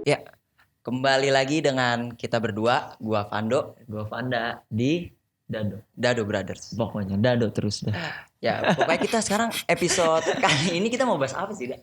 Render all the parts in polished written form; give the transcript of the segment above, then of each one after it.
Ya, kembali lagi dengan kita berdua, gua Vando, Gua Vanda di Dado Brothers. pokoknya Dado terus dah. Ya, pokoknya kita sekarang episode kali ini kita mau bahas apa sih, Da?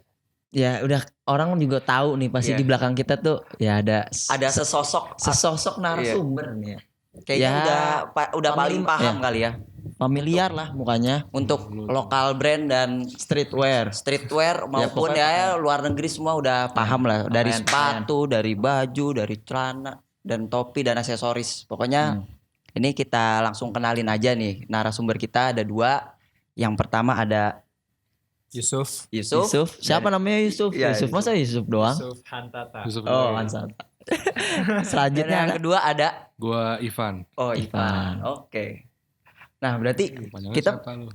Ya udah orang juga tahu nih pasti Iya. di belakang kita tuh ya ada Ada sesosok narasumber nih ya. kayaknya Ya, udah paling paham ya. kali ya Familiar lah mukanya. untuk lokal brand dan Streetwear. streetwear maupun pokoknya ya luar negeri semua udah paham lah dari Pakaian, sepatu, dari baju, dari celana dan topi dan aksesoris. Pokoknya ini kita langsung kenalin aja nih narasumber kita ada dua. Yang pertama ada Yusuf Yusuf. Siapa namanya Yusuf? Iya, Yusuf. Masa Yusuf doang? Yusuf Hantata. Oh, Hansat. Dan Selanjutnya yang ada kedua ada Gua Ivan. Oh Ivan. Ivan. Oke. Nah berarti Panjangnya kita siapa lu?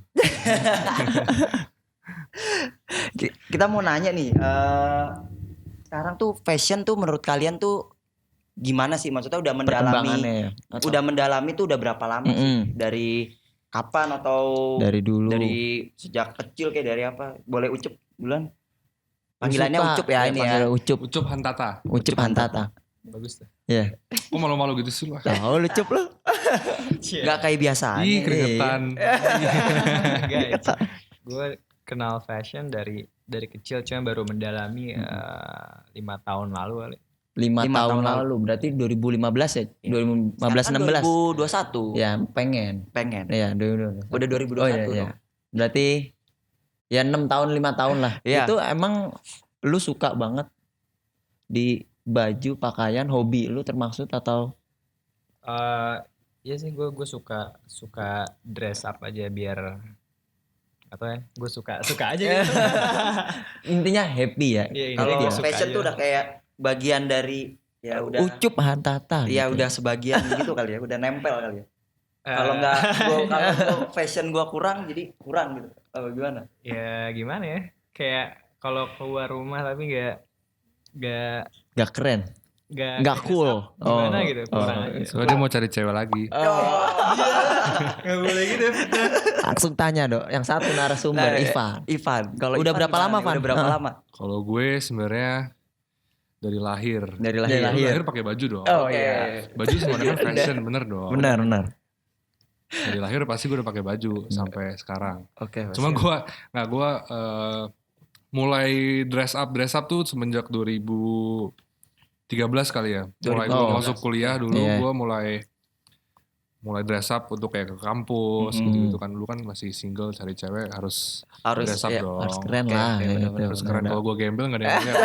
kita mau nanya nih. Sekarang tuh fashion tuh menurut kalian tuh gimana sih? Maksudnya udah perkembangannya ya. udah mendalami tuh udah berapa lama sih? Dari kapan atau Dari dulu. dari sejak kecil kayak dari apa? Boleh Ucup duluan? Panggilannya Suka. Ucup ya ini ya. Panggil Ucup. Ucup Hantata. Ucup Hantata. Bagus tuh. Iya. Kok malu-malu gitu sih lu? Tahu lu Cup lu. Gak kayak biasa. Ih, keringetan. Guys, gue kenal fashion dari kecil, cuma baru mendalami 5 tahun lalu kali. 5 Lima tahun tahun lalu berarti 2015 ya? 2015 16. 2021. Ya, pengen. Iya, Udah 2021 Oh iya, dong. iya. Berarti ya 6 tahun 5 tahun lah. Iya. Itu emang lu suka banget di baju, pakaian, hobi lu termaksud atau Iya sih, gue suka dress up aja biar atau ya gue suka aja gitu. intinya happy ya? Iya, Kalau intinya suka fashion aja. tuh udah kayak bagian dari ya udah Ucup Hantata. ya gitu. udah sebagian gitu kali ya, udah nempel kali ya. Eh, Kalau nggak kalau fashion gua kurang jadi kurang gitu. Apa gimana? ya gimana ya? Kayak kalau keluar rumah tapi nggak Gak keren. Nggak dress cool. up, gimana gitu, kurang aja. Soalnya dia mau cari cewek lagi. Nggak boleh gitu. Langsung tanya dok. Yang satu narasumber Nah, Ivan. Ivan. Kalau Udah Ivan berapa gimana lama, nih? Van? Udah berapa Hah? lama? Kalau gue sebenarnya dari lahir. Dari Dari lahir. lahir. Lahir pakai baju dong. Oh Oke. iya. Baju semua dengan fashion, bener dong. Benar. Dari lahir pasti gue udah pakai baju sampai sekarang. Oke. Cuma gue mulai dress up tuh semenjak 2013 kali ya. Mulai gue 2013. masuk kuliah dulu Iya. gue mulai dress up untuk kayak ke kampus gitu kan. Dulu kan masih single cari cewek harus dress up ya, dong. Harus keren Oke, lah. oke, gitu. benar-benar. Harus keren. Kalau gue gembel gak ada yang lihat.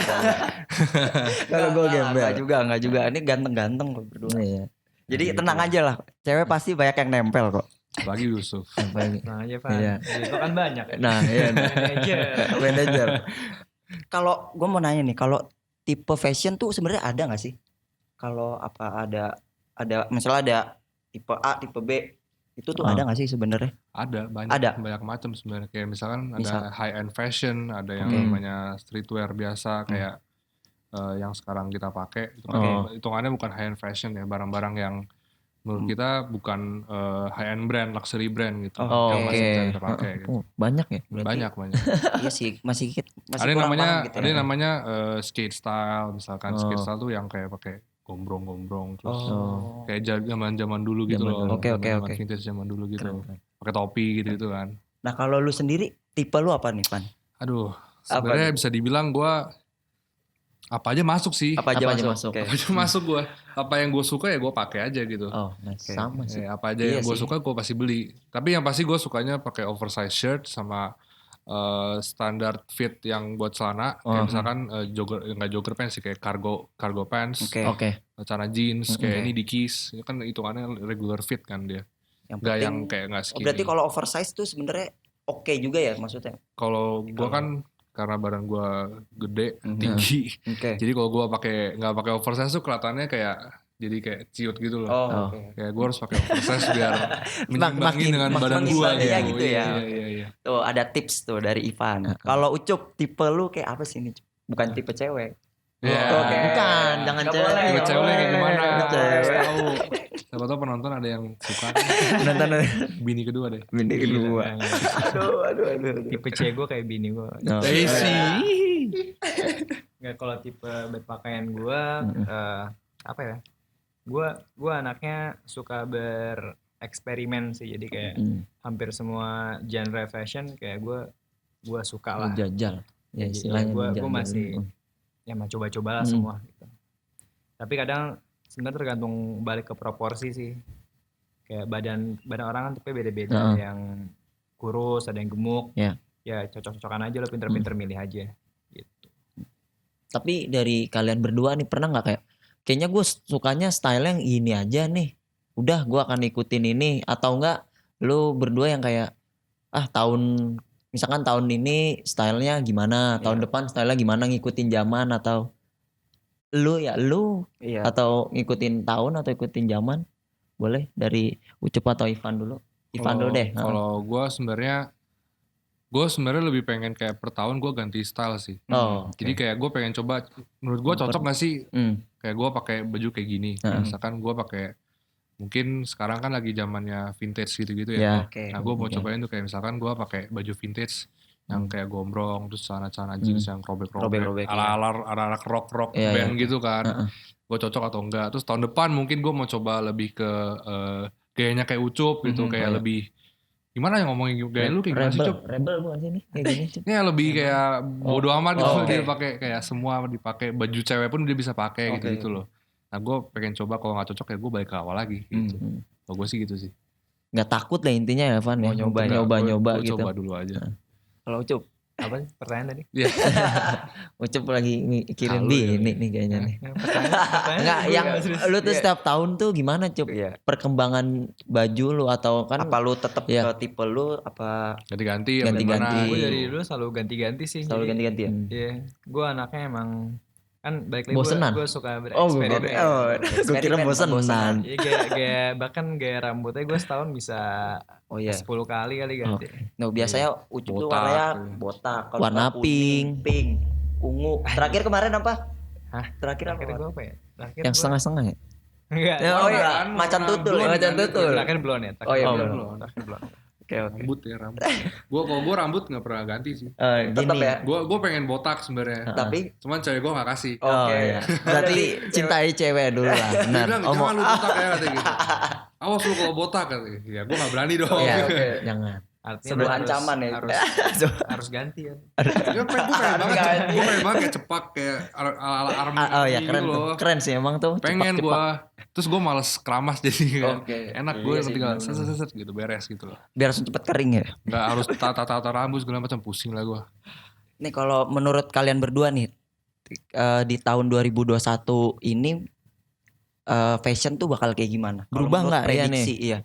Kalau gue gembel. Enggak juga. Ini ganteng-ganteng kok berdua. Iya. Jadi tenang aja lah. Cewek pasti banyak yang nempel kok. Lagi Yusuf. Nah aja Pak, Iya. itu kan banyak ya. Nah, iya. Manager. Kalau gue mau nanya nih, kalau tipe fashion tuh sebenarnya ada nggak sih? Kalau apa ada misalnya ada tipe A, tipe B, itu tuh ada nggak sih sebenarnya? Ada banyak macam sebenarnya. Kayak misalkan ada high end fashion, ada yang namanya streetwear biasa kayak yang sekarang kita pakai. Itu kan hitungannya bukan high end fashion ya, barang-barang yang menurut kita bukan high end brand, luxury brand gitu. Yang masih bisa kita pakai gitu. Banyak ya? Banyak. Iya sih, masih Ada yang kurang namanya paham gitu ada ya. yang namanya skate style, misalkan skate style tuh yang kayak pakai gombrong-gombrong terus kayak zaman-zaman dulu gitu loh. Oke. Zaman vintage zaman dulu gitu. Pakai topi gitu kan. Nah kalau lu sendiri tipe lu apa nih, Pan? Aduh, sebenarnya bisa dibilang gua apa aja masuk sih. Apa aja Apa aja masuk? masuk? Oke. Apa aja masuk gua. Apa yang gue suka ya gue pakai aja gitu. Oh, nice. Sama sih. Apa aja Iya yang gue sih. suka gue pasti beli. Tapi yang pasti gue sukanya pakai oversize shirt sama standar fit yang buat celana. Kayak misalkan nggak jogger pants sih, kayak cargo pants. Oke. Celana jeans kayak ini Dickies. Itu kan hitungannya regular fit kan dia. Yang Nggak penting, yang kayak nggak skinny. berarti kalau oversize tuh sebenarnya oke juga ya maksudnya? Kalau gue kan karena badan gue gede, tinggi. Oke. Jadi kalau gue nggak pakai oversize tuh kelihatannya kayak jadi kayak ciut gitu loh. Oke. Kayak gue harus pakai oversize biar menyimbangin dengan badan gue mengimbanginya gitu. gitu ya. Iya. Tuh ada tips tuh dari Ivan. Kalau Ucup tipe lu kayak apa sih nih? Bukan tipe cewek. Iya. Oke. Bukan, jangan Nggak cewek. boleh, Tipe nggak cewek boleh. kayak gimana? Cewek. Tahu. Siapa tahu penonton ada yang suka. Nonton Bini kedua deh. bini kedua. Aduh. Tipe C gue kayak bini gue. Oh. Daisy. Nggak, kalau tipe berpakaian gue apa ya? Gue anaknya suka bereksperimen sih, jadi kayak hampir semua genre fashion kayak gue suka lah. Jajal. Ya Jadi istilahnya gue jajal. masih ya mau coba-coba lah semua gitu. Tapi kadang sebenarnya tergantung balik ke proporsi sih. Kayak badan orang kan tapi beda-beda, yang kurus, ada yang gemuk. Ya cocok-cocokan aja, lo pinter-pinter milih aja gitu. Tapi dari kalian berdua nih pernah nggak kayaknya gue sukanya style yang ini aja nih, udah gue akan ikutin ini, atau enggak lu berdua yang kayak misalkan tahun ini stylenya gimana, tahun depan stylenya gimana, ngikutin zaman, atau lu atau ngikutin tahun atau ikutin zaman? Boleh dari Ucup atau Ivan dulu. Ivan dulu deh. Kalau gue sebenarnya lebih pengen kayak per tahun gue ganti style sih. Jadi kayak gue pengen coba, menurut gue cocok gak sih kayak gue pakai baju kayak gini. Misalkan gue pakai, mungkin sekarang kan lagi zamannya vintage gitu-gitu ya. Nah gue mau cobain tuh kayak misalkan gue pakai baju vintage yang kayak gombrong, terus celana jeans yang robek-robek ala-ala rock band gitu kan. Gue cocok atau enggak. Terus tahun depan mungkin gue mau coba lebih ke gayanya kayak Ucup gitu, kayak lebih gimana ya ngomongin gaya lu kayak gimana sih, Cup? Rebel bukan sih nih kayak gini, Cup. Ya lebih kayak bodo amat gitu, dia pakai kayak semua dipakai, baju cewek pun dia bisa pakai gitu loh. Nah gue pengen coba, kalau nggak cocok ya gue balik ke awal lagi gitu. Kalau gue sih gitu sih. Nggak takut lah intinya ya, Van. Mau nyoba gitu. Coba dulu aja. Kalau Ucup apa sih pertanyaan tadi? Ucup lagi mikirin bini nih kayaknya nih. Enggak, yang lu tuh setiap tahun tuh gimana, Cup? Perkembangan baju lu, atau kan apa lu tetap ke tipe lu apa ganti-ganti? Gue dari dulu selalu ganti-ganti sih. Selalu ganti-ganti ya? Iya, gue anaknya emang kan balik lagi gue suka bereksperimen. Gue kira bosenan. Iya, bahkan gaya rambutnya gue setahun bisa 10 kali ganti. Nah biasanya Ucup tuh warnanya botak, warna pink, ungu. Terakhir kemarin apa? Terakhir gue apa ya? Yang setengah-setengah ya? Enggak. Macan tutul. Terakhir blonde ya. Terakhir blonde. Rambut. Kalau gue rambut nggak pernah ganti sih. Tetap ya. Gue pengen botak sebenarnya. Tapi cuman cewek gue nggak kasih. Berarti cintai cewek dulu lah. Benar. Jangan lu botak ya katanya gitu. Awas lu kalau botak katanya. Ya gue nggak berani dong. Jangan. Artinya ancaman ya. Harus ganti ya. Gue pengen banget kayak cepak kayak ala Army keren gitu loh. Keren sih emang tuh. Pengen gue. Terus gue males keramas jadi enak, gue tinggal set gitu, beres gitu loh. Biar langsung cepet kering ya. Nggak harus tata rambut segala macam, pusing lah gue. Nih kalau menurut kalian berdua nih di tahun 2021 ini fashion tuh bakal kayak gimana? Berubah nggak ya nih? Iya.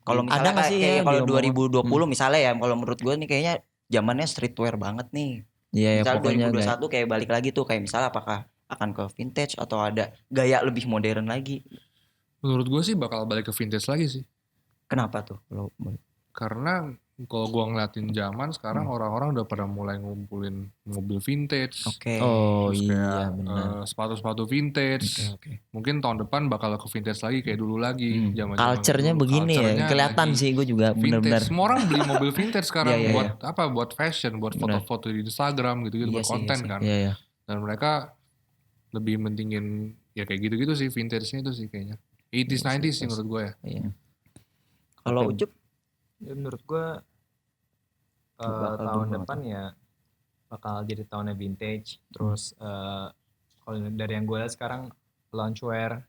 Kalau misalnya ada sih kayak kalau 2020 misalnya ya, kalau menurut gue nih kayaknya zamannya streetwear banget nih. Iya, misalnya 2021 kayak balik lagi tuh, kayak misalnya apakah akan ke vintage atau ada gaya lebih modern lagi? Menurut gue sih bakal balik ke vintage lagi sih. Kenapa tuh? Karena kalau gue ngeliatin zaman sekarang orang-orang udah pada mulai ngumpulin mobil vintage. Terus kayak sepatu-sepatu vintage. Mungkin tahun depan bakal ke vintage lagi kayak dulu lagi. Culture-nya begini ya, kelihatan sih gue juga benar-benar. Semua orang beli mobil vintage sekarang buat apa? Buat fashion, buat foto-foto di Instagram gitu-gitu, buat konten kan. Dan mereka lebih mentingin ya kayak gitu-gitu sih, vintage-nya itu sih kayaknya. 80s, 90s sih menurut gue ya. Kalau Ucup? Ya menurut gue tahun depan ya bakal jadi tahunnya vintage. Terus kalau dari yang gue lihat sekarang loungewear,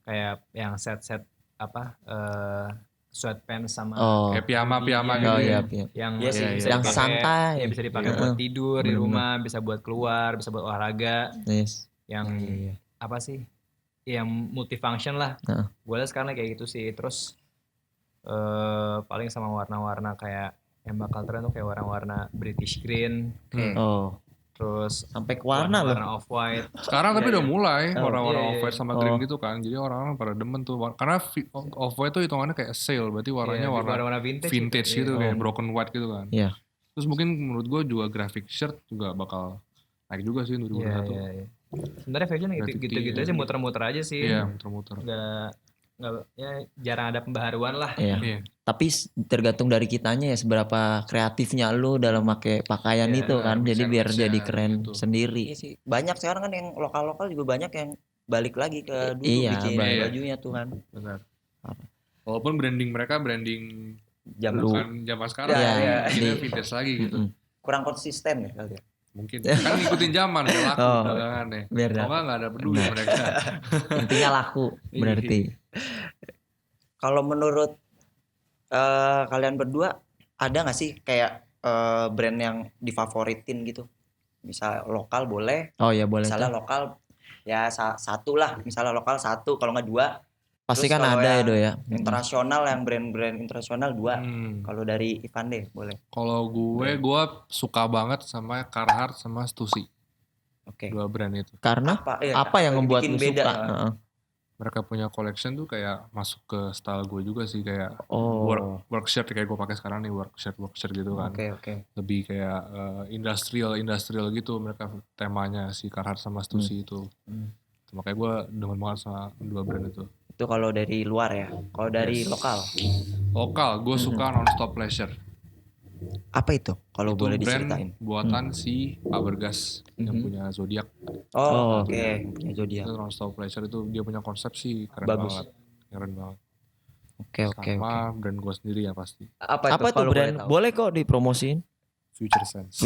kayak yang set-set sweatpants sama kayak piyama gitu yang yang santai, ya bisa dipakai buat tidur di rumah, bisa buat keluar, bisa buat olahraga. Yang apa sih? Yang multifunction lah. Gue lihat sekarang kayak gitu sih. Terus paling sama warna-warna kayak yang bakal tren tuh kayak warna-warna British green. Terus sampai ke warna off white. Sekarang tapi udah mulai warna-warna off white sama green gitu kan. Jadi orang-orang pada demen tuh. Karena off white tuh hitungannya kayak sale, berarti warnanya warna vintage gitu kayak broken white gitu kan. Terus mungkin menurut gue juga graphic shirt juga bakal naik juga sih 2021. Sebenarnya fashion gitu aja, muter-muter aja sih. Iya, muter-muter. jarang ada pembaharuan lah. Iya. Tapi tergantung dari kitanya ya seberapa kreatifnya lu dalam pakai pakaian itu kan. Jadi biar jadi keren gitu sendiri. Iya sih. Banyak sekarang kan yang lokal-lokal juga banyak yang balik lagi ke dulu bikin bajunya tuh kan. Benar. Walaupun branding mereka branding bukan zaman sekarang, bikinnya vintage lagi gitu. Kurang konsisten ya kali ya. Mungkin kan ngikutin zaman gak laku dagangan ya. Kalau nggak ada peduli mereka. Intinya laku berarti. Kalau menurut kalian berdua ada nggak sih kayak brand yang difavoritin gitu? Misal lokal boleh. Oh ya boleh. Misalnya lokal ya satu lah, misalnya lokal satu, kalau nggak dua. Pasti kan ada ya. Internasional yang brand-brand internasional 2. Kalau dari Ivan deh boleh. Kalau gue suka banget sama Carhartt sama Stussy. Oke. 2 brand itu. Karena apa yang membuat lu beda, suka? Mereka punya collection tuh kayak masuk ke style gue juga sih, kayak work shirt kayak gue pakai sekarang nih, work shirt gitu kan. Oke. Lebih kayak industrial gitu mereka temanya si Carhartt sama Stussy itu. Makanya gue demen banget sama 2 brand itu. Itu kalau dari luar ya. Kalau dari lokal gue suka Non-Stop Pleasure. Apa itu? Kalau boleh diceritain. Buatan si Pak Bergas yang punya Zodiac. Oke. Punya Zodiac. Itu Non-Stop Pleasure itu dia punya konsep sih keren banget. Keren banget. Oke. Sama brand gue sendiri ya pasti. Apa itu brand? Boleh kok dipromosiin. Future Sense.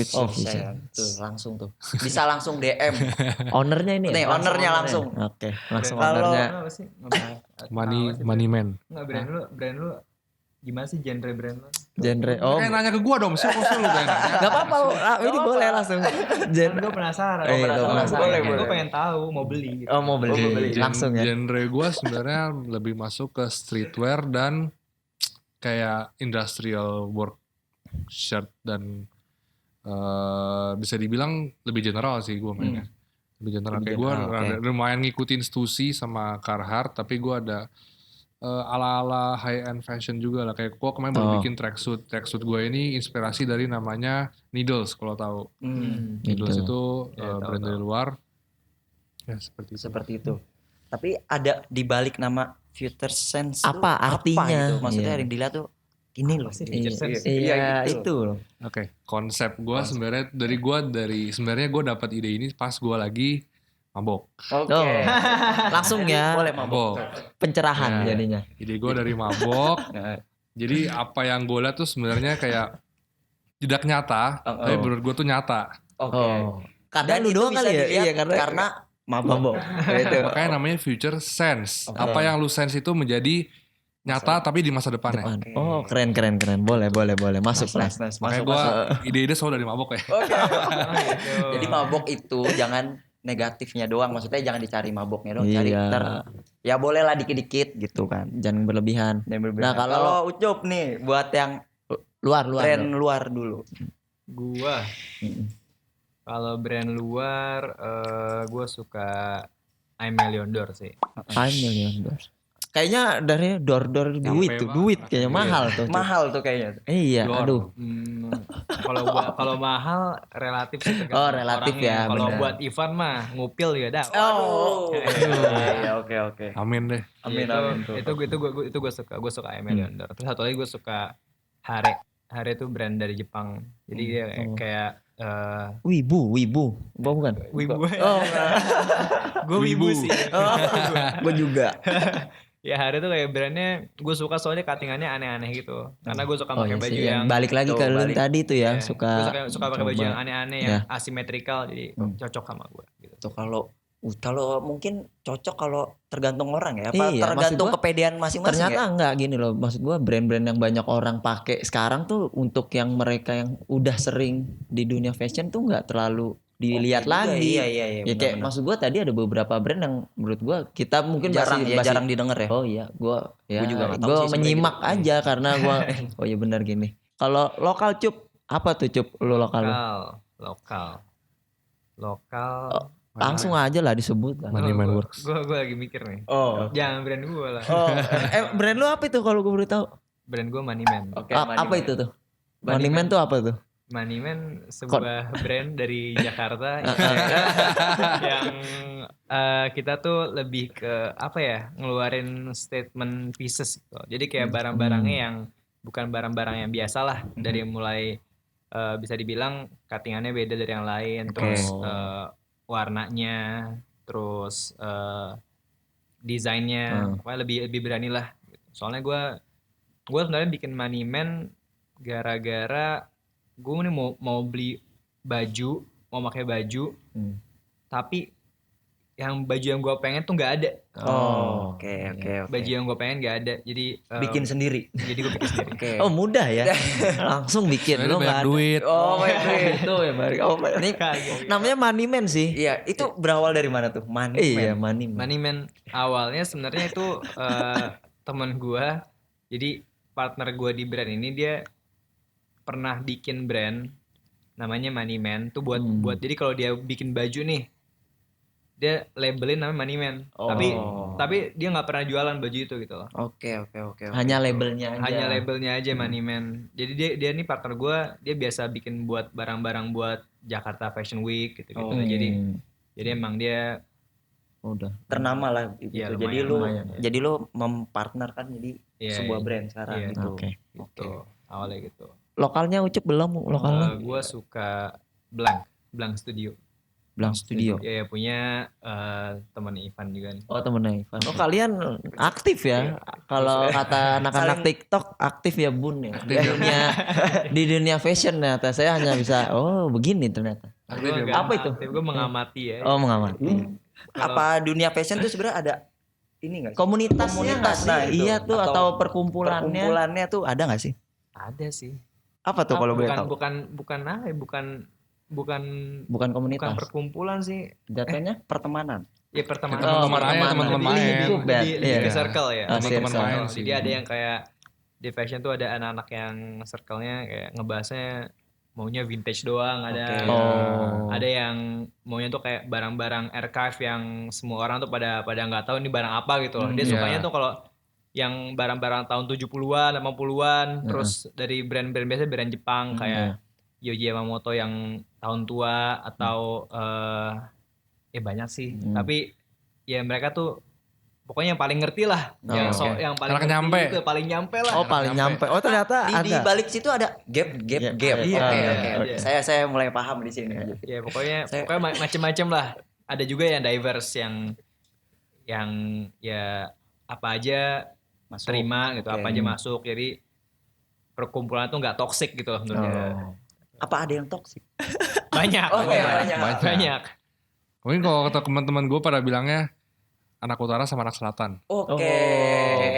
Tuh langsung tuh. Bisa langsung DM. Ownernya ini. Nih, ownernya langsung. Oke, langsung Kalau ownernya. Money Man. Enggak, brand lu gimana sih genre brand lu? Genre. Kayak nanya ke gua dong, siapa lu kayak nanya. Enggak apa-apa, ini boleh langsung. Gue penasaran. Boleh. Gue pengen tahu, mau beli gitu. Oh, mau beli. Langsung ya. Genre gua sebenarnya lebih masuk ke streetwear dan kayak industrial work shirt dan bisa dibilang lebih general sih gue mainnya. Lebih general. Kayak gue lumayan ngikutin Stussy sama Carhartt, tapi gue ada ala-ala high-end fashion juga lah. Kayak gue kemarin baru bikin tracksuit. Tracksuit gue ini inspirasi dari namanya Needles, kalau tahu. Needles itu brand dari luar. Ya seperti itu. Tapi ada di balik nama Future Sense apa artinya? Gitu? Maksudnya yang dilihat tuh ini loh. Iya, itu loh. Oke, konsep gue sebenarnya sebenarnya gue dapat ide ini pas gue lagi mabok. Oke. Langsung ya. Boleh mabok. Pencerahan jadinya. Ide gue dari mabok. Jadi apa yang gue lihat tuh sebenarnya kayak tidak nyata, tapi menurut gue tuh nyata. Karena lu doang kali ya? Iya, karena mabok. Makanya namanya Future Sense. Apa yang lu sense itu menjadi nyata tapi di masa depannya. Oh, keren. Boleh. Masuk lah. Makanya gue ide-ide selalu dari mabok ya. Jadi mabok itu jangan negatifnya doang. Maksudnya jangan dicari maboknya doang. Cari ya boleh lah dikit-dikit gitu kan. Jangan berlebihan. Nah kalau Ucup nih buat yang luar. Brand luar dulu. Gua. Kalau brand luar, gue suka I'm Million Door sih. I'm Million Door. Kayaknya dari duit kayaknya mahal tuh. Mahal tuh kayaknya. Iya, aduh. Kalau mahal relatif sih tergantung. Oh, relatif ya. Kalau buat Ivan mah ngupil ya dah. Iya, oke. Amin deh. Amin. Itu gue suka. Gue suka I'm Million Door. Terus satu lagi gue suka Hare. Hare itu brand dari Jepang. Jadi dia kayak Wibu. Bukan? Wibu. Gue Wibu sih. Gue juga. Ya Hare tuh kayak brandnya gue suka soalnya cuttingannya aneh-aneh gitu. Karena gue suka pakai baju yang balik lagi ke lu tadi tuh ya, suka pakai baju yang aneh-aneh yang asimetrikal, jadi cocok sama gue gitu. Tuh kalau mungkin cocok kalau tergantung orang ya, apa tergantung gua, kepedean masing-masing. Ternyata enggak gini loh, maksud gue brand-brand yang banyak orang pakai sekarang tuh untuk yang mereka yang udah sering di dunia fashion tuh enggak terlalu dilihat lagi. Iya. Ya kayak maksud gue tadi ada beberapa brand yang menurut gue kita mungkin jarang didengar ya. Oh iya, gue menyimak aja karena gue oh iya benar gini. Kalau lokal Cup, apa tuh Cup lu lokal? Lokal. Langsung aja lah disebut. Money Man Works. Gue lagi mikir nih. Jangan brand gue lah. Brand lu apa itu kalau gue boleh tahu? Brand gue Money Man. Apa itu tuh? Money Man tuh apa tuh? Moneyman sebuah brand dari Jakarta yang kita tuh lebih ke apa ya, ngeluarin statement pieces gitu. Jadi kayak barang-barangnya yang bukan barang-barang yang biasa lah, dari mulai bisa dibilang cuttingannya beda dari yang lain, terus warnanya, terus desainnya, pokoknya lebih berani lah. Soalnya gue sebenarnya bikin Moneyman gara-gara gue nih mau beli baju, mau pakai baju, tapi baju yang gue pengen tuh nggak ada. Oke. Baju yang gue pengen nggak ada, jadi bikin sendiri. Jadi gue bikin sendiri. Oh mudah ya, langsung bikin. Lo nggak ada duit. Banyak duit. itu ya Bari. Ini namanya Moneyman sih. Iya, itu berawal dari mana tuh? Moneyman. Iya, Moneyman awalnya sebenarnya itu teman gue. Jadi partner gue di brand ini, dia pernah bikin brand namanya Moneyman tuh buat jadi kalau dia bikin baju nih, dia labelin namanya Moneyman. Tapi dia nggak pernah jualan baju itu gitu loh. Oke. Hanya labelnya aja. Hanya labelnya aja Moneyman. Jadi dia nih partner gue, dia biasa bikin buat barang-barang buat Jakarta Fashion Week gitu. Jadi emang dia udah ternama lah gitu. Ya, jadi lu mempartnerkan jadi sebuah brand sekarang gitu. Oke. Awalnya gitu. Lokalnya Ucup belum lokalnya? Gue suka Blank Studio. Ya punya teman Ivan juga nih. Oh temennya Ivan. Oh kalian aktif ya? Kalau kata anak-anak TikTok aktif ya Bun ya. Di dunia fashion ya. Saya hanya bisa begini ternyata. Apa itu? Gue mengamati ya. Oh mengamati. Apa dunia fashion tuh sebenarnya ada ini nggak? Komunitasnya nggak sih? Iya tuh atau perkumpulannya? Perkumpulannya tuh ada nggak sih? Ada sih. Apa tuh kalau boleh tahu? Bukan komunitas. Bukan perkumpulan sih. Jatuhnya pertemanan. Ya pertemanan. Teman-teman main. Lebih ke circle ya. Teman-teman main. Jadi ada yang kayak di fashion tuh ada anak-anak yang circle-nya kayak ngebahasnya maunya vintage doang, ada yang maunya tuh kayak barang-barang archive yang semua orang tuh pada nggak tahu ini barang apa gitu loh. Dia sukanya tuh kalau yang barang-barang tahun 70-an, 80-an, terus dari brand-brand biasa brand Jepang kayak Yohji Yamamoto yang tahun tua atau banyak sih. Tapi ya mereka tuh pokoknya yang paling ngerti lah. Yang paling nyampe. Itu paling nyampe lah. Paling nyampe. Oh ternyata di balik situ ada gap. Oke. Saya mulai paham di sini. Ya pokoknya macam-macam lah. Ada juga yang diverse yang ya apa aja masuk, terima gitu, apa aja masuk. Jadi perkumpulan tuh nggak toksik gitu loh menurutnya. Apa ada yang toksik? Banyak. Banyak. Mungkin kalau kata teman-teman gue pada bilangnya anak utara sama anak selatan. Oke.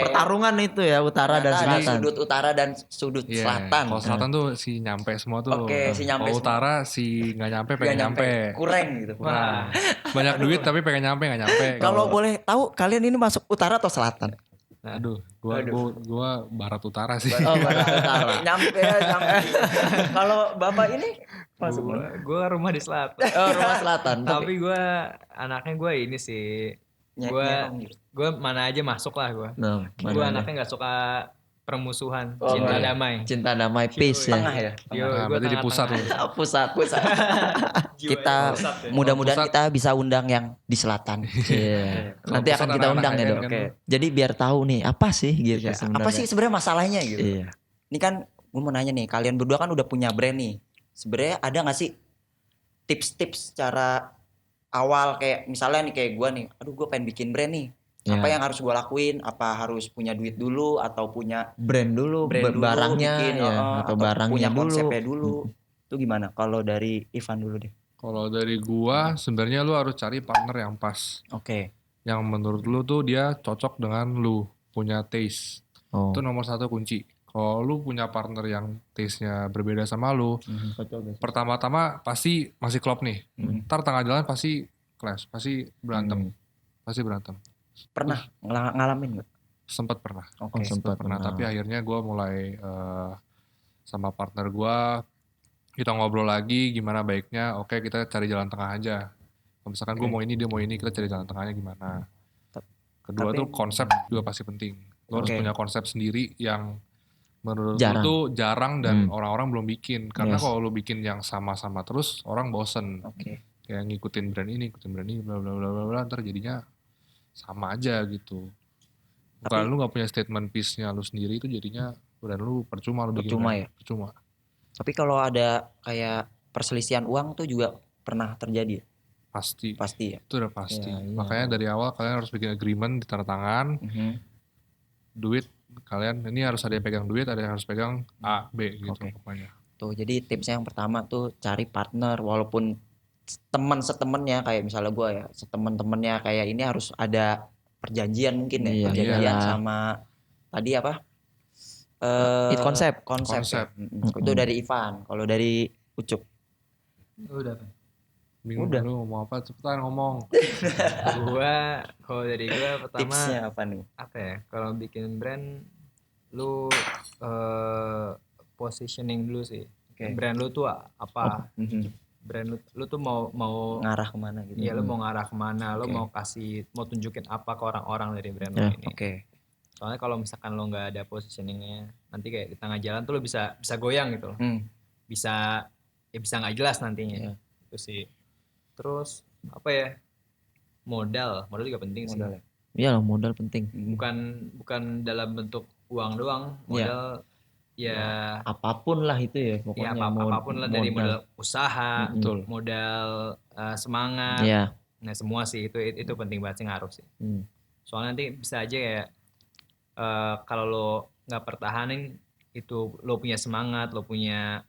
Pertarungan itu ya utara dan selatan. Sudut utara dan sudut selatan. Kalau selatan tuh si nyampe semua tuh. Si nyampe. Kalau utara si nggak nyampe pengen nyampe. Kurang gitu. Wah. Banyak duit tapi pengen nyampe nggak nyampe. Kalau boleh tahu kalian ini masuk utara atau selatan? Aduh, gua barat utara sih. Barat utara. Nyampe. Kalau Bapak ini masuk gue rumah di selatan. Rumah selatan. Tapi gue anaknya gue ini sih. Gue mana aja masuk lah gue. Gue anaknya nggak suka permusuhan, cinta damai, peace ya. Tengah ya. Berarti di pusat. Pusat. Kita mudah-mudahan kita bisa undang yang di selatan. Nanti akan kita undang ya dok. Jadi biar tahu nih apa sih gitu. Apa sih sebenarnya masalahnya gitu. Ini kan gue mau nanya nih, kalian berdua kan udah punya brand nih. Sebenarnya ada nggak sih tips-tips cara awal kayak misalnya nih kayak gue nih, aduh gue pengen bikin brand nih. Apa yang harus gue lakuin? Apa harus punya duit dulu atau punya brand dulu barangnya bikin, atau barangnya punya dulu. Konsepnya dulu. Itu gimana? Kalau dari Ivan dulu deh. Kalau dari gua sebenarnya lu harus cari partner yang pas. Oke. Yang menurut lu tuh dia cocok dengan lu, punya taste. Itu nomor 1 kunci. Kalau lu punya partner yang taste-nya berbeda sama lu, pertama-tama pasti masih klop nih. Ntar tengah jalan pasti clash, pasti berantem. Pernah ngalamin nggak? Sempat pernah. Sempat pernah. Tapi akhirnya gue mulai sama partner gue, kita ngobrol lagi gimana baiknya. Oke, kita cari jalan tengah aja. Kalau misalkan gue mau ini, dia mau ini, kita cari jalan tengahnya gimana. Kedua tuh konsep juga pasti penting. Lo harus punya konsep sendiri yang Menurut Jarang. lu tuh jarang dan orang-orang belum bikin. Karena kalau lu bikin yang sama-sama terus orang bosen. Kayak ngikutin brand ini bla bla bla bla bla, ntar jadinya sama aja gitu. Bukan lu gak punya statement piece-nya lu sendiri, itu jadinya brand lu percuma lu bikin brand. Percuma. Tapi kalau ada kayak perselisihan uang tuh juga pernah terjadi. Pasti ya. Itu udah pasti. Makanya dari awal kalian harus bikin agreement, ditanda tangan. Duit kalian ini harus ada yang pegang duit, ada yang harus pegang A, B gitu pokoknya. Tuh, jadi tipsnya yang pertama tuh cari partner, walaupun setemennya kayak misalnya gue ya, setemen-temennya kayak ini harus ada perjanjian mungkin ya, perjanjian sama tadi apa? Konsep. Itu dari Ivan, kalau dari Ucup. Udah. Bingung lu mau apa, cepetan ngomong. Kalau dari gue pertama tipsnya apa nih? Apa ya? Kalau bikin brand lu positioning dulu sih. Brand lu tuh apa? Brand lu tuh mau ngarah kemana gitu. Iya, lu mau ngarah kemana, lu mau tunjukin apa ke orang-orang dari brand lu ini. Soalnya kalau misalkan lu nggak ada positioningnya, nanti kayak di tengah jalan tuh lu bisa goyang gitu loh. Bisa nggak jelas nantinya. Itu sih. Terus apa ya? Modal juga penting sih. Iya lah, modal penting. Bukan dalam bentuk uang doang, modal ya apapun lah itu ya pokoknya. Ya, apapun lah, dari modal usaha, modal semangat. Nah, semua sih itu penting banget sih, ngaruh sih. Soalnya nanti bisa aja ya kalau lo nggak pertahanin itu, lo punya semangat, lo punya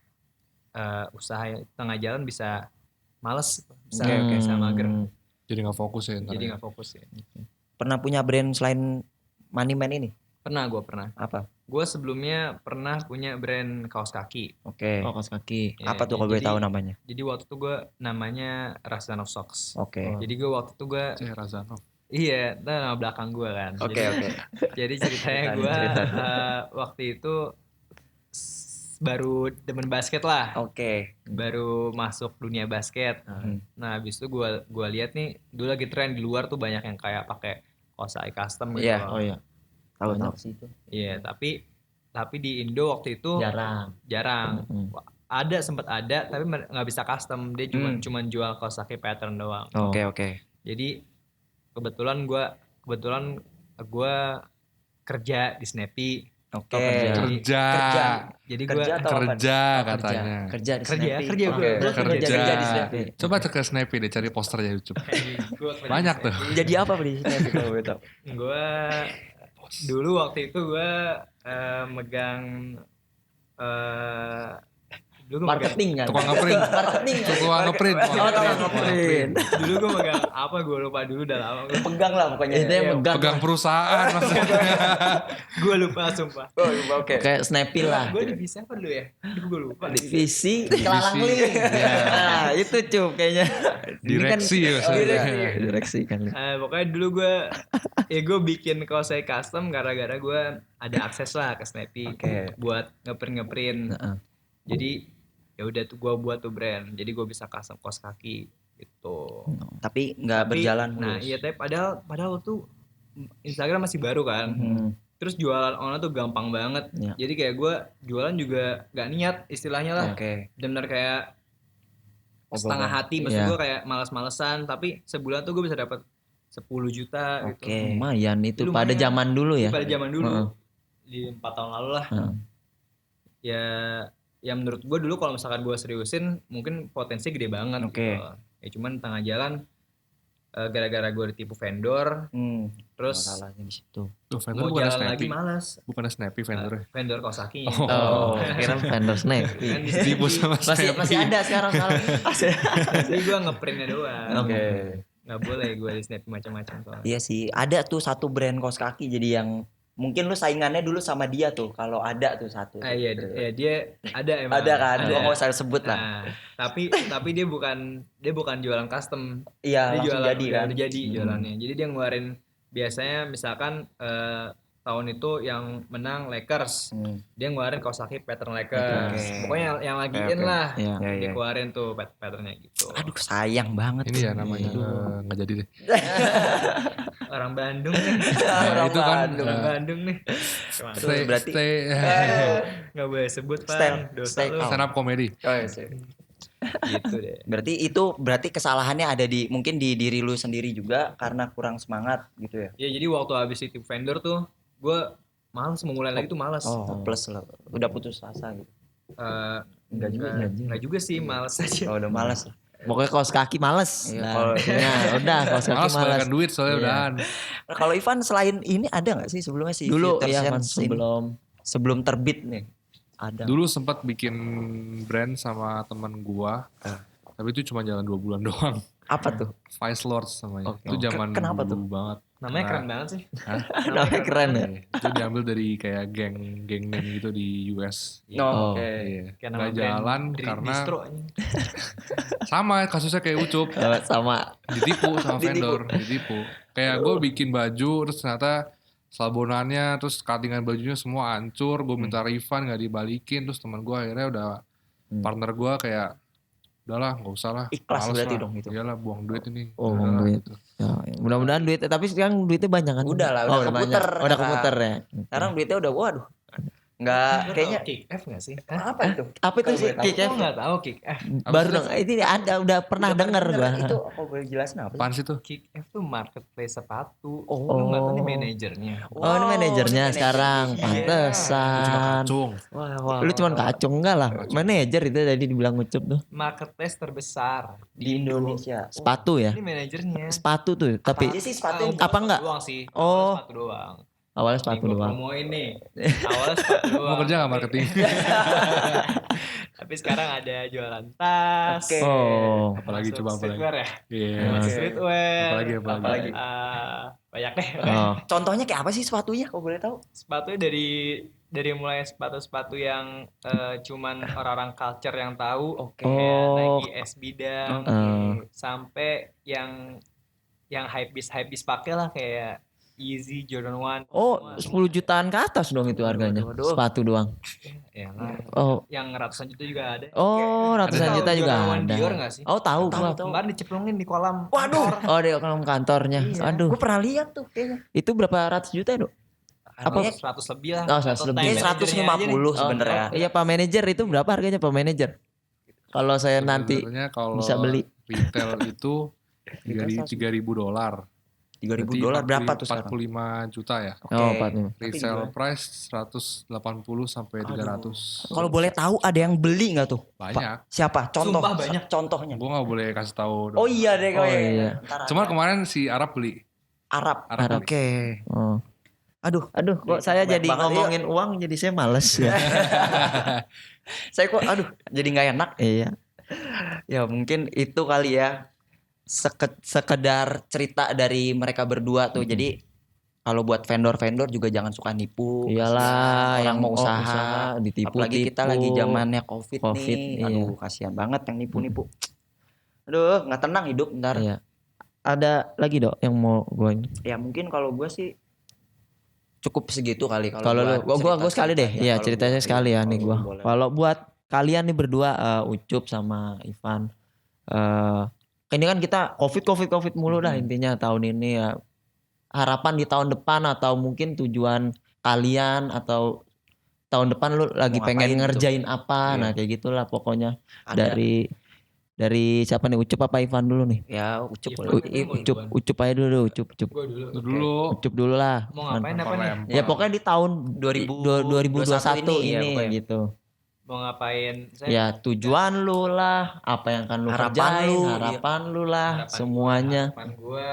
usaha, tengah jalan bisa males, bisa mager. Jadi nggak fokus ya. Pernah punya brand selain Moneyman ini? Gue pernah. Apa? Gue sebelumnya pernah punya brand kaos kaki. Kaos kaki. Ya, apa tuh kalau boleh tahu namanya? Jadi waktu itu gue namanya Razanov Socks. Jadi gue waktu itu Razanov. Iya, itu nama belakang gue kan. Jadi ceritanya gue waktu itu baru demen basket lah. Baru masuk dunia basket. Nah, habis itu gue lihat nih, dulu lagi tren di luar tuh banyak yang kayak pakai kaos kaki custom gitu. Tahu sih itu. Iya, tapi di Indo waktu itu jarang. Sempat ada, tapi nggak bisa custom. Dia cuma jual kaos kaki pattern doang. Jadi kebetulan gue kerja di Snappy. Kerja. Jadi gue kerja katanya. Kerja di Snappy. Kerja di Snappy. Coba cek ke Snappy deh, cari posternya YouTube. Banyak tuh. Jadi apa di Snappy kalau boleh tahu? Gue dulu waktu itu gue megang marketing kan? Tukang ngeprint. Dulu gue megang apa, gue lupa dulu, udah lama. Pegang lah pokoknya. Pegang perusahaan maksudnya. Gue lupa sumpah. Kayak Snappy lah. Gue divisi apa dulu ya? Gue lupa. Divisi Kelalang Link. Nah, itu Cup kayaknya. Direksi kan. Pokoknya dulu gue bikin kaos saya custom gara-gara gue ada akses lah ke Snappy buat ngeprint. Jadi ya udah tuh gue buat tuh brand, jadi gue bisa custom kaos kaki gitu. Tapi nggak berjalan mulus. Nah iya, tapi padahal tuh Instagram masih baru kan. Terus jualan online tuh gampang banget. Jadi kayak gue jualan juga nggak niat istilahnya lah. Bener kayak setengah hati, maksud gue kayak malas-malesan, tapi sebulan tuh gue bisa dapat 10 juta gitu. Lumayan itu pada zaman dulu ya. Pada zaman dulu di 4 tahun lalu lah. Ya menurut gue dulu kalau misalkan gue seriusin mungkin potensi gede banget gitu. Ya cuman tengah jalan gara-gara gue ditipu vendor, terus masalahnya di situ. Vendor mau jalan lagi malas. Bukan Snappy vendor. Vendor kaos kaki. Kira vendor Snappy. Ditipu sama Snappy. Masih ada sekarang. Jadi gue ngeprintnya doang. Nggak boleh gue di Snappy macam-macam soalnya. Iya sih, ada tuh satu brand kaos kaki jadi yang mungkin lu saingannya dulu sama dia tuh, kalau ada tuh satu. Iya, dia ada emang. Ada kan, gua mau saya sebut lah. Tapi dia bukan jualan custom. Iya, dia jualan jadi kan. Jadi jualannya. Jadi dia ngeluarin biasanya misalkan tahun itu yang menang Lakers. Dia ngeluarin Kawasaki pattern Lakers. Pokoknya yang lagi in lah. Dia keluarin tuh patternnya gitu. Aduh sayang banget. Ini ya namanya nggak jadi deh. Orang Bandung nih. Itu kan Bandung nih. Berarti nggak boleh sebut Pak. Dosa lu. Stand up comedy. Gitu deh. Berarti kesalahannya ada mungkin di diri lu sendiri juga karena kurang semangat gitu ya. Ya jadi waktu habis itu vendor tuh gue malas mau mulai lagi tuh malas. Plus lah. Udah putus asa gitu. Enggak juga sih, malas aja. Udah malas lah. Pokoknya kaos kaki males. Udah kaos kaki malas. Malas duit soalnya udahan. Kalau Ivan selain ini ada nggak sih sebelumnya sih? Dulu ya sebelum terbit nih. Ada. Dulu sempat bikin brand sama teman gua. Tapi itu cuma jalan 2 bulan doang. Apa tuh? Vice Lords namanya. Itu zaman kenapa dulu tuh? banget. Namanya keren banget sih. Namanya keren ya. Itu diambil dari kayak geng name gitu di US. Oke. Gak jalan karena sama kasusnya kayak Ucup. Sama ditipu sama vendor, ditipu. Kayak gue bikin baju terus ternyata selabonannya terus cuttingan bajunya semua hancur, gue minta refund gak dibalikin, terus teman gue akhirnya udah partner gue kayak udahlah nggak usah lah, ikhlas berarti lah. dong itu. Iyalah buang duit ini. Buang duit. Gitu. Ya, mudah-mudahan duit, tapi sekarang duitnya banyak kan? Udah lah, udah keputer. Udah keputer ya. Sekarang duitnya udah waduh. Nggak kayaknya kick F nggak sih? Apa itu? Apa itu sih kick F? Nggak tahu kick F. Baru dong. Ini ada udah pernah dengar gua. Itu apa boleh jelasin apa? Apaan sih tuh? Kick F tuh marketplace sepatu. Lu nggak tahu nih manajernya. Ini manajernya sekarang. Pantesan. Wah. Lu cuman kacung enggak lah. Manajer itu tadi dibilang Ucup tuh. Marketplace terbesar di Indonesia. Sepatu ya? Ini manajernya. Sepatu tuh. Tapi apa aja sih sepatu? Apa enggak? Doang sih. Sepatu doang. Awalnya sepatu doang. Promoin nih. Awalnya sepatu doang. Mau kerja gak marketing? Tapi sekarang ada jualan tas. Oke. Apalagi coba apalagi. Streetwear ya? Iya. Streetwear. Apalagi. Banyak deh. Contohnya kayak apa sih sepatunya kalau boleh tahu? Sepatunya dari mulai sepatu-sepatu yang cuman orang-orang culture yang tahu. Kayak Nike SB Dunk. Sampai yang hypebeast pakai lah kayak Yeezy, Jordan 1. 10 jutaan ke atas dong itu harganya. Sepatu doang. Ya, yang ratusan juta juga ada. Ratusan juta juga ada. Dior gak sih? Tahu. Kemarin dicemplungin di kolam. Waduh. Di kolam kantornya. Iya. Aduh. Gue pernah lihat tuh kayaknya. Itu berapa ratus juta, Dok? Apa 100 lebih lah. 100 lebih. 150 sebenarnya. Iya, Pak Manajer itu berapa harganya Pak Manajer? Kalau saya nanti bisa beli. Retail itu $3.000. $3.000 berapa tuh sekarang? 45 juta ya. 45. Resale price 180 sampai 300. Kalau boleh tahu ada yang beli nggak tuh? Banyak. Siapa? Contoh. Sumpah banyak. Contohnya. Gue nggak boleh kasih tahu. Oh iya deh. Iya. Cuman kemarin si Arab beli. Arab. Oke. Aduh, kok saya jadi ngomongin uang jadi saya males ya. Saya kok jadi nggak enak. Iya. Ya mungkin itu kali ya. Sekedar cerita dari mereka berdua tuh. Jadi kalau buat vendor-vendor juga jangan suka nipu. Iyalah, yang mau usaha ditipu. Apalagi kita lagi zamannya COVID nih. Aduh, kasihan banget yang nipu-nipu. Aduh, nggak tenang hidup ntar. Iya. Ada lagi Dok yang mau gue ini? Ya mungkin kalau gue sih cukup segitu kali. Kalau gue sekali deh. Iya, ceritanya sekali ya nih gue. Kalau buat kalian nih berdua, Ucup sama Ivan, ini kan kita COVID mulu dah intinya tahun ini ya. Harapan di tahun depan atau mungkin tujuan kalian atau tahun depan lu lagi pengen ngerjain apa. Nah kayak gitulah pokoknya. Dari siapa nih, Ucup apa Ivan dulu nih? Ya Ucup. Ucup aja dulu. Ucup dulu lah. Mau ngapain apa nih? Ya pokoknya di tahun 2021 ini gitu. Mau ngapain? Ya tujuan lu lah, apa yang akan lu kerjain, harapan lu lah, semuanya. Harapan gue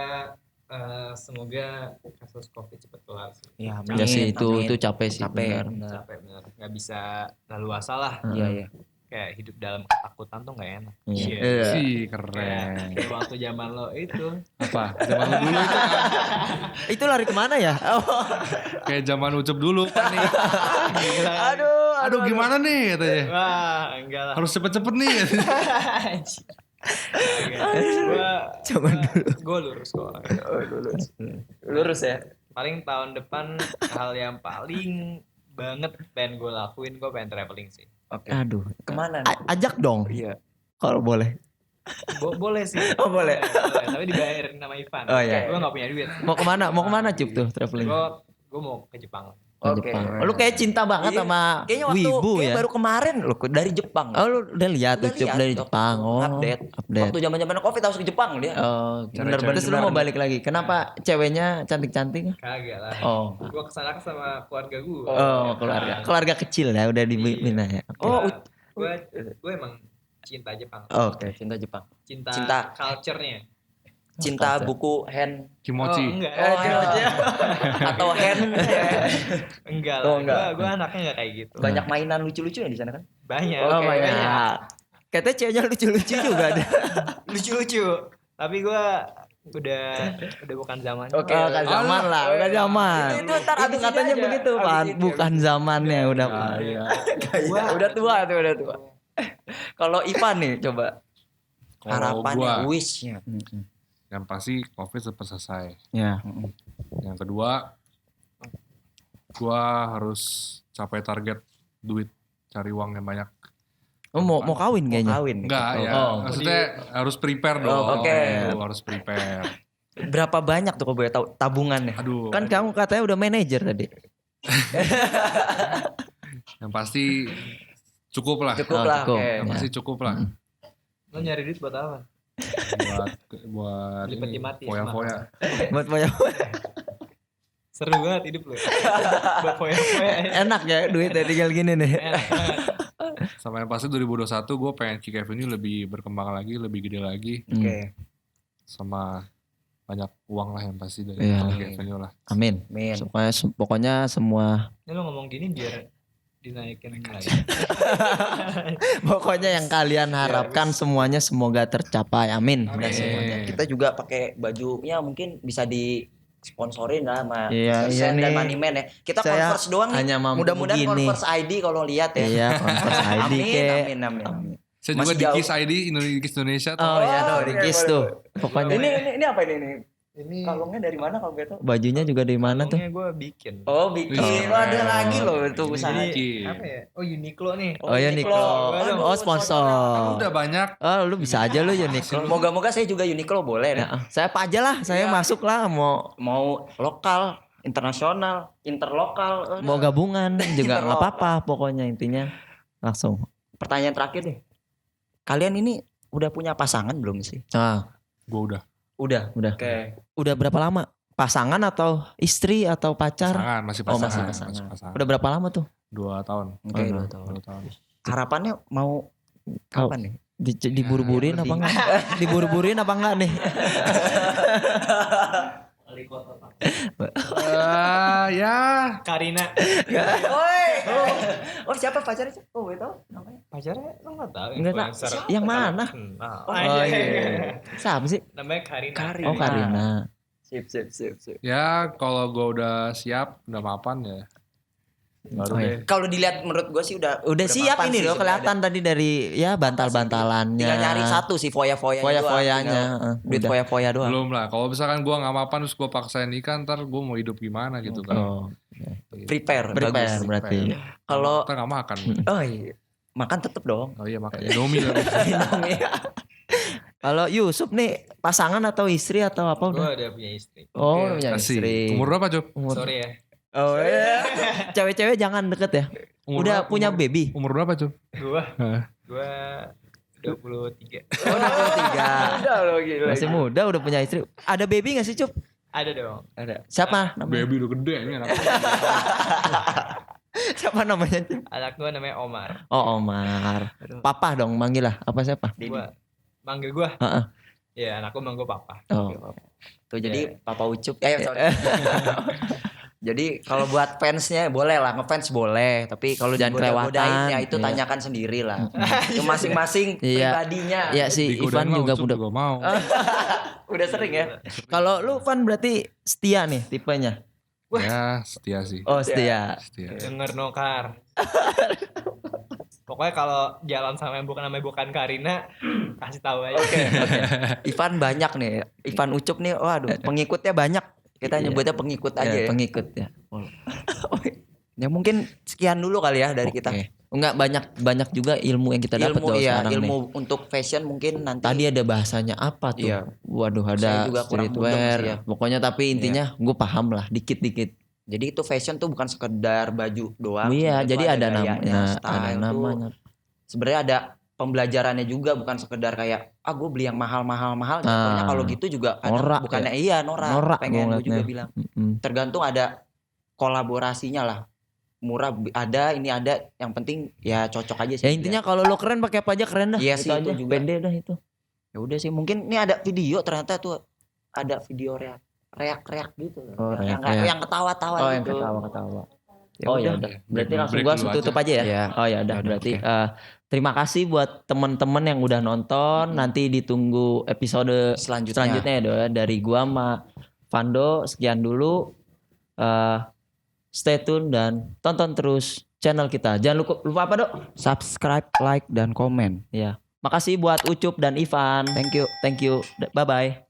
semoga kasus COVID cepat kelar sih. Ya sih itu capek sih. Capek bener. Gak bisa lalu asal lah. Iya. Kayak hidup dalam ketakutan tuh gak enak. Iya. Sih keren. Kayak waktu zaman lo itu. Apa? Zaman lo dulu itu kan? Itu lari kemana ya? Kayak zaman Ucup dulu kan nih. Aduh gimana nih katanya? Wah enggak lah. Harus cepet-cepet nih. Zaman dulu. Gue lurus kok. Lurus ya. paling tahun depan hal yang paling banget pengen gue lakuin, gue pengen traveling sih. Oke. Aduh, Kemana? ajak dong. Iya. Kalau boleh. Boleh sih. Oh, boleh. Tapi dibayarin sama Ivan. Oh, iya. Gue gak punya duit. Mau kemana Cup tuh traveling? Gue mau ke Jepang. Ke Jepang. Lu kayak cinta banget Iya. sama Kayaknya waktu Wibu ya. baru kemarin lu dari Jepang. Oh, lu udah lihat tuh Udah Cup lihat, dari waktu Jepang. Oh, update. update. Waktu zaman-zaman Covid harus ke Jepang dia. Oh, Bener-bener. terus lu mau balik lagi. Kenapa ceweknya cantik-cantik? Kagak lah. Oh. Gue kesana sama keluarga gue. Oh, keluarga kecil ya udah di Mina ya. Gue emang cinta Jepang. Oke. Cinta Jepang. Cinta culture-nya. Cinta buku hand Kimochi. Enggak. atau hand. Enggak Oh, lah. enggak. Gue anaknya enggak kayak gitu. Banyak mainan lucu-lucu ya di sana kan? Banyak. Oh, Oke. banyak. Katanya ceweknya lucu-lucu juga ada. Lucu-lucu. Tapi gue udah bukan zaman. Oke. Oh, bukan zaman lah, bukan zaman. Itu ntar abis ini katanya aja. begitu, Abis Pan. ini, Bukan zamannya udah. Iya. Udah tua tuh, udah tua. Kalau Ivan nih coba Kalau harapannya, gua, wishnya. yang pasti COVID cepat selesai. Ya. Yang kedua, gua harus capai target duit, cari uang yang banyak. Oh, mau kawin kayaknya. Kawin. Enggak ya, maksudnya harus prepare dong. Oke. Harus prepare. Berapa banyak tuh kalau boleh tahu tabungannya? Aduh. Kan kamu katanya udah manajer tadi. Yang pasti cukup lah. Cukup Oh, lah. cukup. Oke. Yang pasti cukup lah. Lo nyari duit buat apa? buat Beli peti ini mati, foya-foya. Buat banyak. Seru banget hidup lo. Buat foya-foya. Enak ya duitnya tinggal gini nih. Sama yang pasti 2021 gue pengen Kick Avenue lebih berkembang lagi, lebih gede lagi. Oke. Sama banyak uang lah yang pasti dari Iya. Kick Avenue lah. Amin. Men. Pokoknya semua Ini lo ngomong gini biar dinaikin lagi. pokoknya yang kalian harapkan semuanya semoga tercapai. Amin. Udah semuanya. Kita juga pakai bajunya mungkin bisa disponsorin lah sama Iya, Gersen iya dan nih. Moneyman ya. Kita Saya Converse doang nih. hanya mampu Mudah-mudahan begini. Converse ID kalau lihat ya. Iya, Converse ID ke. Amin. Saya Masih juga di jauh. Kiss ID Indonesia tuh. Oh iya tuh, oke, di Kiss boleh, tuh. boleh. Pokoknya Ini apa ini? Ini Kalungnya dari mana kalau gitu? bajunya juga dari mana tuh? kalungnya gue bikin. Oh, bikin. Wih, Oh, ada keren. lagi loh itu usaha. Jadi Bikin. apa ya? Oh Uniqlo nih. Oh ya Uniqlo. Uniqlo. Aduh, Oh sponsor. Kan udah banyak. Oh lu bisa aja lu Uniqlo. Moga-moga saya juga Uniqlo boleh deh. Ya, saya apa aja lah, saya Iya. masuk lah Mau lokal, internasional, interlokal. mau gabungan juga nggak Interlokal. apa-apa pokoknya intinya langsung. Pertanyaan terakhir deh. Kalian ini udah punya pasangan belum sih? Nah, Gue udah. Udah. udah. Oke. Udah berapa lama? Pasangan atau istri atau pacar? Pasangan, masih Oh, pasangan. masih pasangan. Masih pasangan. Udah berapa lama tuh? 2 tahun. Oke, Oh, 2 tahun. 2 tahun. Harapannya mau kapan nih? Diburu-burin apa enggak? Diburu-burin apa enggak nih? Ya. Karina. Oi. Oh, siapa pacarnya? Oh, gue tahu namanya. Pacarnya lo nggak tahu? Nggak tahu. Influencer. Yang mana? Kenal. Oh iya. Siapa sih? Namanya Karina. Oh Karina. Sip. Ya kalau gue udah siap, udah mapan ya. Baru Oh, iya. deh. Kalau dilihat menurut gue sih udah Siap mapan ini sih loh sebenarnya. kelihatan tadi dari ya bantal-bantalannya. Tinggal nyari satu sih foya-foya. Foya-foyanya. Duit Udah. foya-foya doang. Belum lah. Kalau misalkan gue nggak mapan terus gue paksain nikah, ntar gue mau hidup gimana gitu kan. Oh, Prepare prepare bagus. berarti. Kalau Kita nggak makan. oh iya. Makan tetep dong. Oh iya makan Indomie lah. Kalau Yusuf nih pasangan atau istri atau apa Gue udah? udah punya istri. Oh, Oke. punya Kasih. istri. Umur berapa Cuk? Sorry ya. Oh iya. Cewek-cewek jangan deket ya. Udah punya baby. Umur berapa Cuk? Gue Hah? 23. Oh, 23. Udah lo gila. Masih muda udah punya istri. Ada baby gak sih, Cup? Ada dong. Ada. Siapa namanya? Baby udah gede ini anak. Siapa namanya, Cup? Anak gue namanya Omar. Oh, Omar. Papa dong manggil lah. Apa siapa? Gue manggil gue. Heeh. Ya anak gue manggil gue papa. Oh. Tuh jadi Papa Ucup. Sorry. Jadi kalau buat fansnya boleh lah, ngefans boleh. Tapi kalau Jangan digoda-godain kelewatan. ya itu Iya. tanyakan sendiri lah. Itu masing-masing Iya. pribadinya. Iya si Digodain Ivan mah juga Ucup udah. mau. Udah sering ya. Kalau lu Van berarti setia nih tipenya. Ya setia sih. Oh, setia. Setia. Denger nokar. Pokoknya kalau jalan sama yang bukan namanya bukan Karina, kasih tahu aja. Oke. Ivan banyak nih. Ivan Ucup nih, waduh, pengikutnya banyak. Kita nyebutnya pengikut aja ya. Pengikut ya. Ya mungkin sekian dulu kali ya dari kita. Enggak, banyak juga ilmu yang kita dapat sekarang ilmu untuk fashion mungkin nanti. Tadi ada bahasanya apa tuh? Iya. Waduh, ada streetwear. Ya. Pokoknya tapi intinya gue paham lah dikit-dikit. Jadi itu fashion tuh bukan sekedar baju doang. Iya, jadi ada namanya, ada namanya. Sebenarnya ada pembelajarannya juga, bukan sekedar kayak gue beli yang mahal. Jatuhnya kalau gitu juga norak, bukannya norak pengen gue juga bilang. Tergantung ada kolaborasinya lah. Murah ada, ini ada, yang penting ya cocok aja sih. Ya intinya kalau lo keren pakai apa aja keren dah. Iya sih itu juga. Pede dah itu. Ya udah sih, mungkin ini ada video, ternyata tuh ada video reak gitu. Yang ketawa-tawa gitu. Yang ketawa-ketawa. Ya udah. Berarti langsung gua tutup aja ya. Ya udah berarti terima kasih buat teman-teman yang udah nonton. Nanti ditunggu episode selanjutnya ya dari gua sama Vando. Sekian dulu. Stay tune dan tonton terus channel kita. Jangan lupa apa, Dok? Subscribe, like, dan komen. Ya. Makasih buat Ucup dan Ivan. Thank you. Bye-bye.